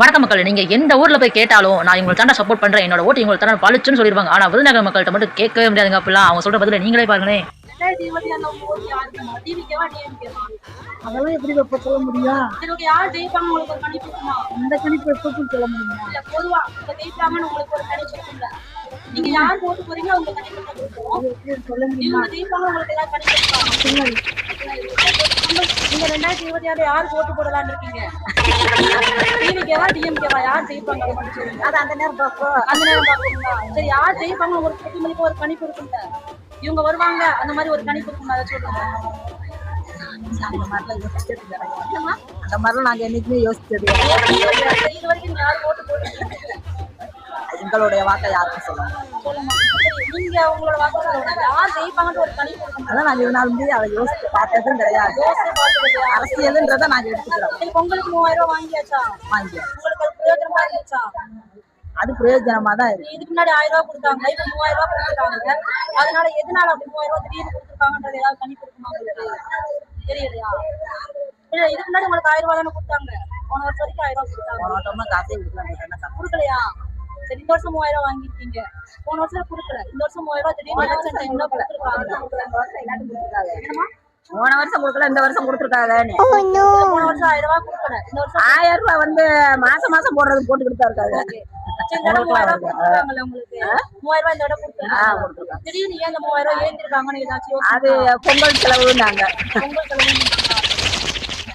வணக்க மக்கள், நீங்க எந்த ஊர்ல போய் கேட்டாலும் நான் இவங்களுக்கு தாண்டா சப்போர்ட் பண்றேன், என்னோட ஓட்டு இவங்களுக்கு தாண்டா பளிச்சுன்னு சொல்லிருவாங்க. ஆனா விருதுநகர் மக்கள்கிட்ட மட்டும் கேட்கவே முடியாதுங்க. அப்படிலாம் அவங்க சொல்ற பதில நீங்களே பாருங்களேன். அதெல்லாம் எப்படி எப்ப சொல்ல முடியும்? யார் ஜெயிப்பாங்க உங்களுக்கு ஒரு கணிப்பு இருக்குமா? இந்த கணிப்பு எப்பவும் சொல்ல முடியுமா? இல்ல பொதுவா இந்த ஜெயிப்பாங்கன்னு உங்களுக்கு ஒரு கணிப்பு இருக்குல்ல, நீங்க யார் ஓட்டு போறீங்க அவங்க கணிப்பு இருக்கும். சொல்ல முடியுமா? இவங்க ஜெயிப்பாங்க உங்களுக்கு ஏதாவது கணிப்பு இருக்கா? நீங்க 2026 யாருக்கு ஓட்டு போடலான்னு இருக்கீங்க? டிவிகேவா டிஎம்கேவா யார் ஜெயிப்பாங்க அதை மட்டும் சொல்லுங்க. அது அந்த நேரம் பார்ப்போம். அந்த நேரம் பாக்குறீங்களா? சரி, யார் ஜெயிப்பாங்க ஒரு குடும்பத்துக்கு ஒரு கணிப்பு இருக்குல்ல, இவங்க வருவாங்க அந்த மாதிரி ஒரு கணிப்பு இருக்குங்க, அதை சொல்லுங்க. அந்த மாதிரிலாம் யோசிச்சது கிடையாது. அந்த மாதிரிலாம் நாங்க என்னைக்குமே யோசிச்சது இது வரைக்கும் நீங்க யாரும் ஓட்டு போட்டு எங்களுடைய வாக்கை யாருக்கும் சொல்லணும். நீங்க உங்களோட வாக்கு யார் ஜெயிப்பாங்கன்னு ஒரு கணிப்பு இருக்கும். அதான் நாங்க இதனால வந்து அதை யோசிச்சு பார்த்ததும் கிடையாது. அரசியல்ன்றதை நாங்க எடுத்துக்கிறோம். பொங்கலுக்கு 3000 ரூபாய் வாங்கியாச்சா? வாங்கியாச்சு. உங்களுக்கு அது பிரயோஜனமா இருந்துச்சா? அது பிரயோஜனமா தான் இருக்கு. இதுக்கு முன்னாடி 1000 ரூபாய் கொடுத்தாங்க, இப்ப 3000 ரூபாய் கொடுத்துருக்காங்க. அதனால எதனால அப்படி 3000 ரூபாய் திடீர்னு கொடுத்துருக்காங்கன்றது ஏதாவது கணிப்பு இருக்குமா உங்களுக்கு? தெரியலையா? இல்ல, இதுக்கு முன்னாடி உங்களுக்கு 1000 ரூபாய் தானே கொடுத்தாங்க. போன வருஷம் வரைக்கும் 1000 ரூபாய் கொடுத்தாங்க. காசே கொடுக்கலாம். கொடுக்கலையா? சரி, இந்த வருஷம் 3000 ரூபாய் வாங்கிருக்கீங்க. போன வருஷம் கொடுக்கல, இந்த வருஷம் 3000 ரூபாய் திடீர்னு எலெக்ஷன் டைம்ல கொடுத்துருக்காங்க. என்னமா? போன வருஷம் கொடுக்கல, இந்த வருஷம் கொடுத்துருக்காங்க. போன வருஷம் 1000 ரூபாய் கொடுக்கல, இந்த வருஷம் 1000 ரூபாய் வந்து மாசம் மாசம் போடுறது போட்டுக்கிட்டு தான் இருக்காங்க. சரி, இந்த தடவை 3000 ரூபாய் கொடுத்துருக்காங்கல்ல உங்களுக்கு? 3000 ரூபாய் இந்த தடவை கொடுத்துருக்காங்க. திடீர்னு ஏன் இந்த 3000 ரூபாய் ஏந்திருக்காங்கன்னு ஏதாச்சும் அது பொங்கல் செலவுனாங்க. பொங்கல் செலவு